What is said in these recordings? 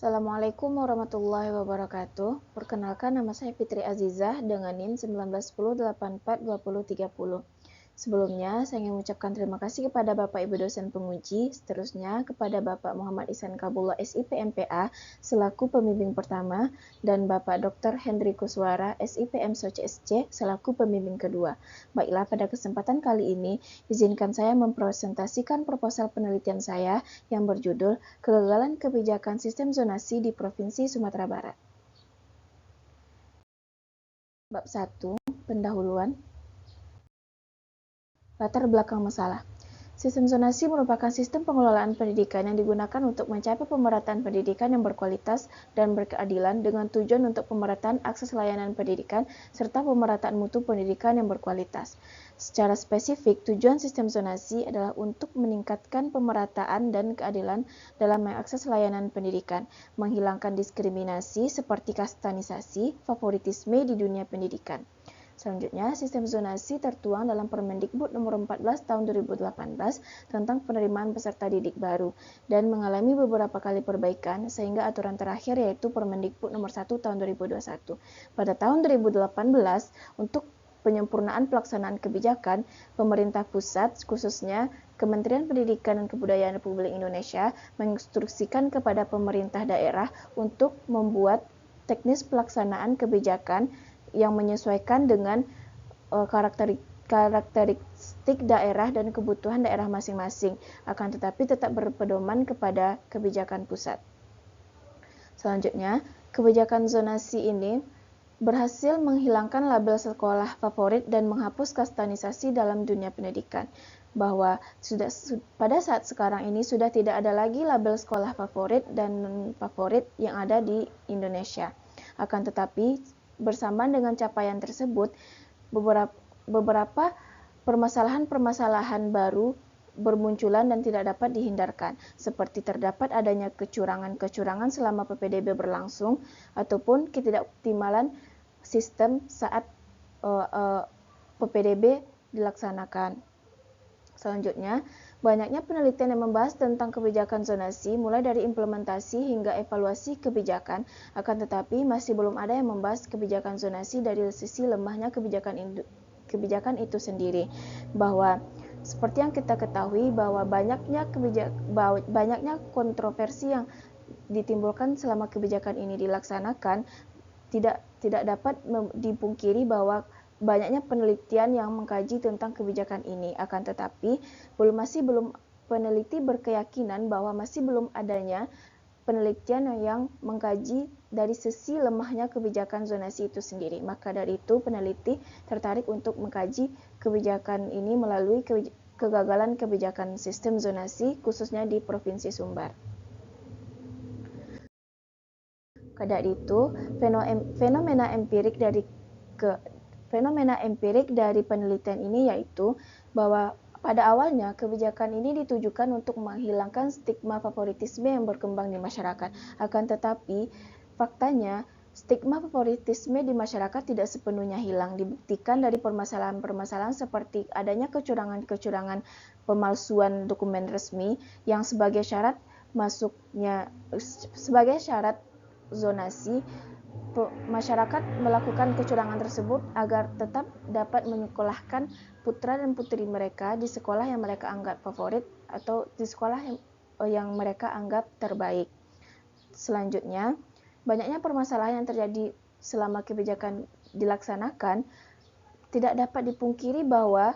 Assalamualaikum warahmatullahi wabarakatuh. Perkenalkan, nama saya Fitri Azizah dengan NIM 1910842030. Sebelumnya, saya ingin mengucapkan terima kasih kepada Bapak Ibu dosen penguji, seterusnya kepada Bapak Muhammad Ihsan Kabullah SIP MPA selaku pembimbing pertama dan Bapak Dr. Hendri Kuswara SIPM Soc SC selaku pembimbing kedua. Baiklah, pada kesempatan kali ini izinkan saya mempresentasikan proposal penelitian saya yang berjudul Kegagalan Kebijakan Sistem Zonasi di Provinsi Sumatera Barat. Bab 1, pendahuluan. Latar belakang masalah. Sistem zonasi merupakan sistem pengelolaan pendidikan yang digunakan untuk mencapai pemerataan pendidikan yang berkualitas dan berkeadilan dengan tujuan untuk pemerataan akses layanan pendidikan serta pemerataan mutu pendidikan yang berkualitas. Secara spesifik, tujuan sistem zonasi adalah untuk meningkatkan pemerataan dan keadilan dalam mengakses layanan pendidikan, menghilangkan diskriminasi seperti kastanisasi, favoritisme di dunia pendidikan. Selanjutnya, sistem zonasi tertuang dalam Permendikbud nomor 14 tahun 2018 tentang penerimaan peserta didik baru dan mengalami beberapa kali perbaikan sehingga aturan terakhir yaitu Permendikbud nomor 1 tahun 2021. Pada tahun 2018, untuk penyempurnaan pelaksanaan kebijakan, pemerintah pusat, khususnya Kementerian Pendidikan dan Kebudayaan Republik Indonesia, menginstruksikan kepada pemerintah daerah untuk membuat teknis pelaksanaan kebijakan yang menyesuaikan dengan karakteristik daerah dan kebutuhan daerah masing-masing, akan tetapi tetap berpedoman kepada kebijakan pusat. Selanjutnya, kebijakan zonasi ini berhasil menghilangkan label sekolah favorit dan menghapus kastanisasi dalam dunia pendidikan, bahwa pada saat sekarang ini sudah tidak ada lagi label sekolah favorit dan non-favorit yang ada di Indonesia. Akan tetapi, bersamaan dengan capaian tersebut, beberapa permasalahan-permasalahan baru bermunculan dan tidak dapat dihindarkan, seperti terdapat adanya kecurangan-kecurangan selama PPDB berlangsung ataupun ketidakoptimalan sistem saat PPDB dilaksanakan. Selanjutnya, banyaknya penelitian yang membahas tentang kebijakan zonasi mulai dari implementasi hingga evaluasi kebijakan, akan tetapi masih belum ada yang membahas kebijakan zonasi dari sisi lemahnya kebijakan itu sendiri, bahwa seperti yang kita ketahui bahwa banyaknya kontroversi yang ditimbulkan selama kebijakan ini dilaksanakan, tidak dapat dipungkiri bahwa banyaknya penelitian yang mengkaji tentang kebijakan ini, akan tetapi peneliti berkeyakinan bahwa masih belum adanya penelitian yang mengkaji dari sisi lemahnya kebijakan zonasi itu sendiri. Maka dari itu peneliti tertarik untuk mengkaji kebijakan ini melalui kegagalan kebijakan sistem zonasi khususnya di Provinsi Sumbar. Kadang itu, fenomena empirik dari penelitian ini yaitu bahwa pada awalnya kebijakan ini ditujukan untuk menghilangkan stigma favoritisme yang berkembang di masyarakat. Akan tetapi, faktanya stigma favoritisme di masyarakat tidak sepenuhnya hilang, dibuktikan dari permasalahan-permasalahan seperti adanya kecurangan-kecurangan pemalsuan dokumen resmi yang sebagai syarat zonasi, masyarakat melakukan kecurangan tersebut agar tetap dapat menyekolahkan putra dan putri mereka di sekolah yang mereka anggap favorit atau di sekolah yang mereka anggap terbaik. Selanjutnya, banyaknya permasalahan yang terjadi selama kebijakan dilaksanakan tidak dapat dipungkiri bahwa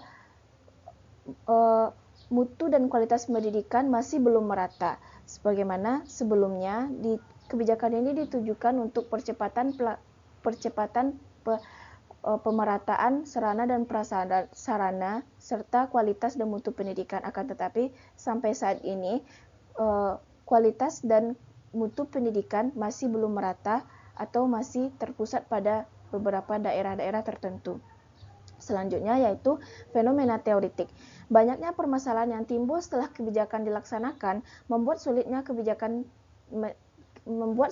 mutu dan kualitas pendidikan masih belum merata. Sebagaimana sebelumnya, kebijakan ini ditujukan untuk percepatan pemerataan sarana dan prasarana serta kualitas dan mutu pendidikan. Akan tetapi sampai saat ini kualitas dan mutu pendidikan masih belum merata atau masih terpusat pada beberapa daerah-daerah tertentu. Selanjutnya yaitu fenomena teoritik. Banyaknya permasalahan yang timbul setelah kebijakan dilaksanakan membuat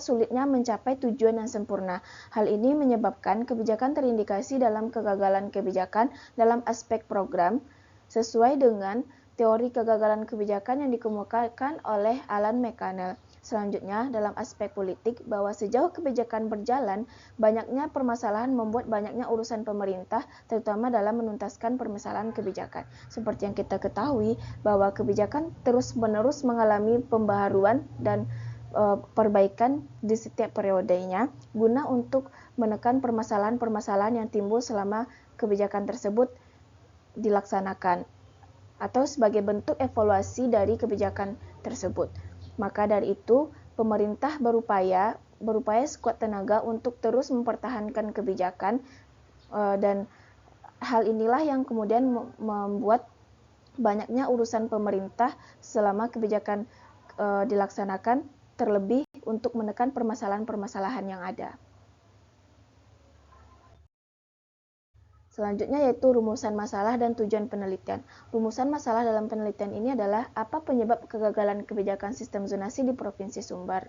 sulitnya mencapai tujuan yang sempurna. Hal ini menyebabkan kebijakan terindikasi dalam kegagalan kebijakan dalam aspek program sesuai dengan teori kegagalan kebijakan yang dikemukakan oleh Alan McConnell. Selanjutnya, dalam aspek politik, bahwa sejauh kebijakan berjalan, banyaknya permasalahan membuat banyaknya urusan pemerintah, terutama dalam menuntaskan permasalahan kebijakan. Seperti yang kita ketahui, bahwa kebijakan terus-menerus mengalami pembaharuan dan perbaikan di setiap periodenya, guna untuk menekan permasalahan-permasalahan yang timbul selama kebijakan tersebut dilaksanakan, atau sebagai bentuk evaluasi dari kebijakan tersebut. Maka dari itu, pemerintah berupaya sekuat tenaga untuk terus mempertahankan kebijakan, dan hal inilah yang kemudian membuat banyaknya urusan pemerintah selama kebijakan dilaksanakan, terlebih untuk menekan permasalahan-permasalahan yang ada. Selanjutnya yaitu rumusan masalah dan tujuan penelitian. Rumusan masalah dalam penelitian ini adalah apa penyebab kegagalan kebijakan sistem zonasi di Provinsi Sumbar.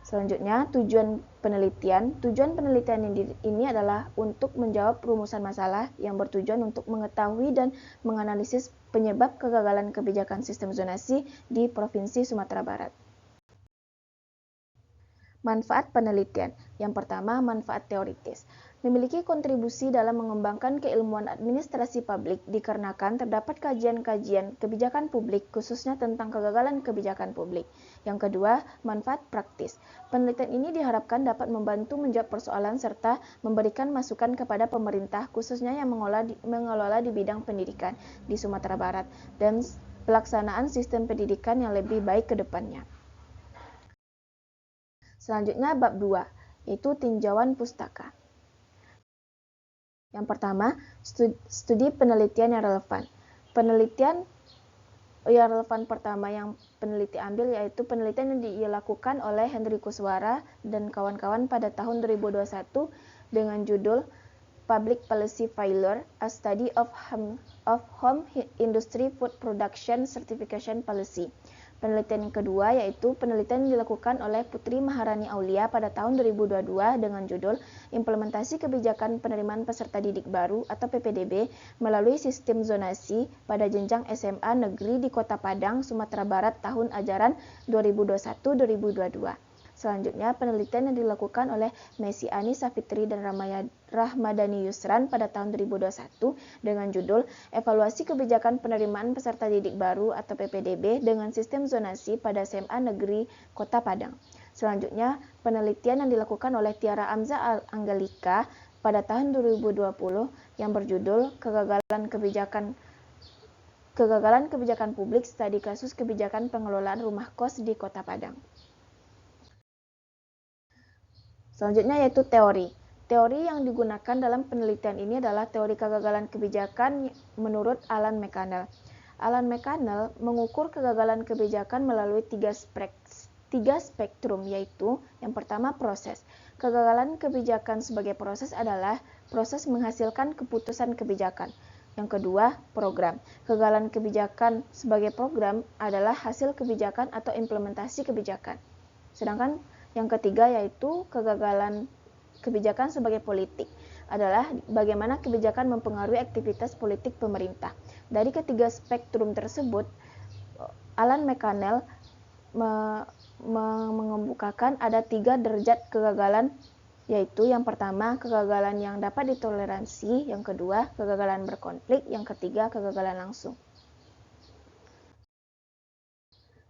Selanjutnya, tujuan penelitian. Tujuan penelitian ini adalah untuk menjawab rumusan masalah yang bertujuan untuk mengetahui dan menganalisis penyebab kegagalan kebijakan sistem zonasi di Provinsi Sumatera Barat. Manfaat penelitian. Yang pertama, manfaat teoritis. Memiliki kontribusi dalam mengembangkan keilmuan administrasi publik dikarenakan terdapat kajian-kajian kebijakan publik khususnya tentang kegagalan kebijakan publik. Yang kedua, manfaat praktis. Penelitian ini diharapkan dapat membantu menjawab persoalan serta memberikan masukan kepada pemerintah khususnya yang mengelola di bidang pendidikan di Sumatera Barat dan pelaksanaan sistem pendidikan yang lebih baik ke depannya. Selanjutnya bab 2, yaitu tinjauan pustaka. Yang pertama, studi penelitian yang relevan. Penelitian yang relevan pertama yang peneliti ambil yaitu penelitian yang dilakukan oleh Henry Kuswara dan kawan-kawan pada tahun 2021 dengan judul Public Policy Failure: A Study of Home Industry Food Production Certification Policy. Penelitian yang kedua yaitu penelitian yang dilakukan oleh Putri Maharani Aulia pada tahun 2022 dengan judul Implementasi Kebijakan Penerimaan Peserta Didik Baru atau PPDB melalui Sistem Zonasi pada Jenjang SMA Negeri di Kota Padang, Sumatera Barat tahun ajaran 2021-2022. Selanjutnya, penelitian yang dilakukan oleh Messi Ani Safitri dan Rahmadani Yusran pada tahun 2021 dengan judul Evaluasi Kebijakan Penerimaan Peserta Didik Baru atau PPDB dengan Sistem Zonasi pada SMA Negeri Kota Padang. Selanjutnya, penelitian yang dilakukan oleh Tiara Amza Anggelika pada tahun 2020 yang berjudul Kegagalan Kebijakan Publik Studi Kasus Kebijakan Pengelolaan Rumah Kos di Kota Padang. Selanjutnya yaitu teori. Teori yang digunakan dalam penelitian ini adalah teori kegagalan kebijakan menurut Alan McCannell. Alan McCannell mengukur kegagalan kebijakan melalui tiga spektrum, yaitu yang pertama proses. Kegagalan kebijakan sebagai proses adalah proses menghasilkan keputusan kebijakan. Yang kedua, program. Kegagalan kebijakan sebagai program adalah hasil kebijakan atau implementasi kebijakan. Sedangkan yang ketiga yaitu kegagalan kebijakan sebagai politik adalah bagaimana kebijakan mempengaruhi aktivitas politik pemerintah. Dari ketiga spektrum tersebut, Alan McCannell mengemukakan ada 3 derajat kegagalan, yaitu yang pertama kegagalan yang dapat ditoleransi, yang kedua kegagalan berkonflik, yang ketiga kegagalan langsung.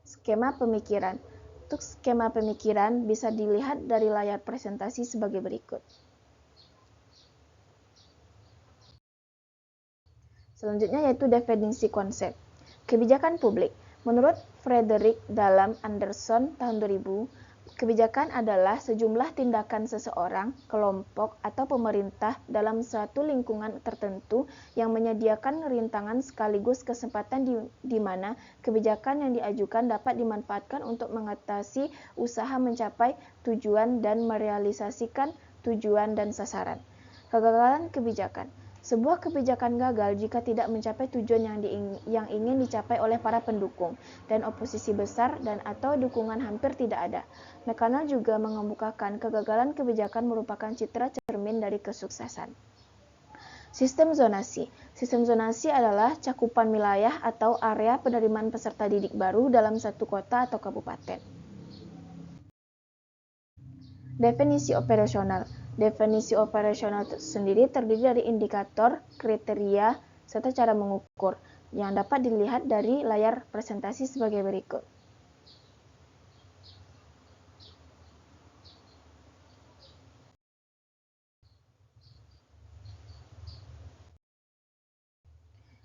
Skema pemikiran. Untuk skema pemikiran bisa dilihat dari layar presentasi sebagai berikut. Selanjutnya yaitu definisi konsep. Kebijakan publik. Menurut Frederick Dalam Anderson tahun 2000, kebijakan adalah sejumlah tindakan seseorang, kelompok, atau pemerintah dalam suatu lingkungan tertentu yang menyediakan rintangan sekaligus kesempatan di mana kebijakan yang diajukan dapat dimanfaatkan untuk mengatasi usaha mencapai tujuan dan merealisasikan tujuan dan sasaran. Kegagalan kebijakan. Sebuah kebijakan gagal jika tidak mencapai tujuan yang ingin dicapai oleh para pendukung, dan oposisi besar dan atau dukungan hampir tidak ada. McCannell juga mengemukakan kegagalan kebijakan merupakan citra cermin dari kesuksesan. Sistem zonasi. Sistem zonasi adalah cakupan wilayah atau area penerimaan peserta didik baru dalam satu kota atau kabupaten. Definisi operasional. Definisi operasional sendiri terdiri dari indikator, kriteria, serta cara mengukur yang dapat dilihat dari layar presentasi sebagai berikut.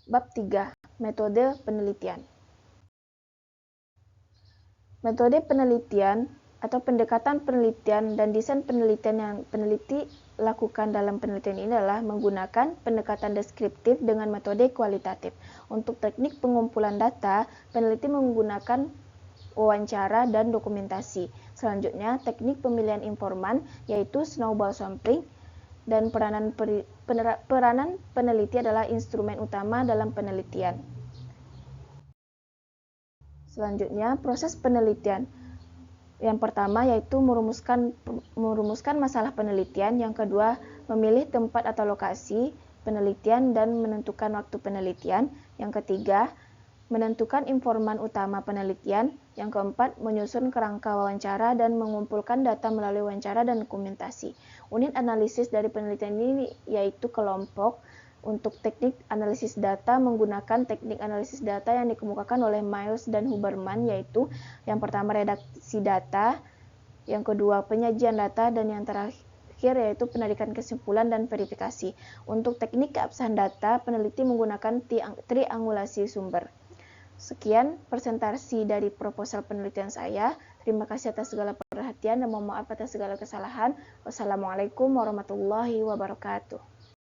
Bab 3. Metode penelitian. Metode penelitian atau pendekatan penelitian dan desain penelitian yang peneliti lakukan dalam penelitian ini adalah menggunakan pendekatan deskriptif dengan metode kualitatif. Untuk teknik pengumpulan data, peneliti menggunakan wawancara dan dokumentasi. Selanjutnya, teknik pemilihan informan yaitu snowball sampling, dan peranan peneliti adalah instrumen utama dalam penelitian. Selanjutnya, proses penelitian. Yang pertama yaitu merumuskan masalah penelitian, yang kedua memilih tempat atau lokasi penelitian dan menentukan waktu penelitian, yang ketiga menentukan informan utama penelitian, yang keempat menyusun kerangka wawancara dan mengumpulkan data melalui wawancara dan dokumentasi. Unit analisis dari penelitian ini yaitu kelompok. Untuk teknik analisis data menggunakan teknik analisis data yang dikemukakan oleh Miles dan Huberman, yaitu yang pertama redaksi data, yang kedua penyajian data, dan yang terakhir yaitu penarikan kesimpulan dan verifikasi. Untuk teknik keabsahan data, peneliti menggunakan triangulasi sumber. Sekian presentasi dari proposal penelitian saya. Terima kasih atas segala perhatian dan mohon maaf atas segala kesalahan. Wassalamualaikum warahmatullahi wabarakatuh.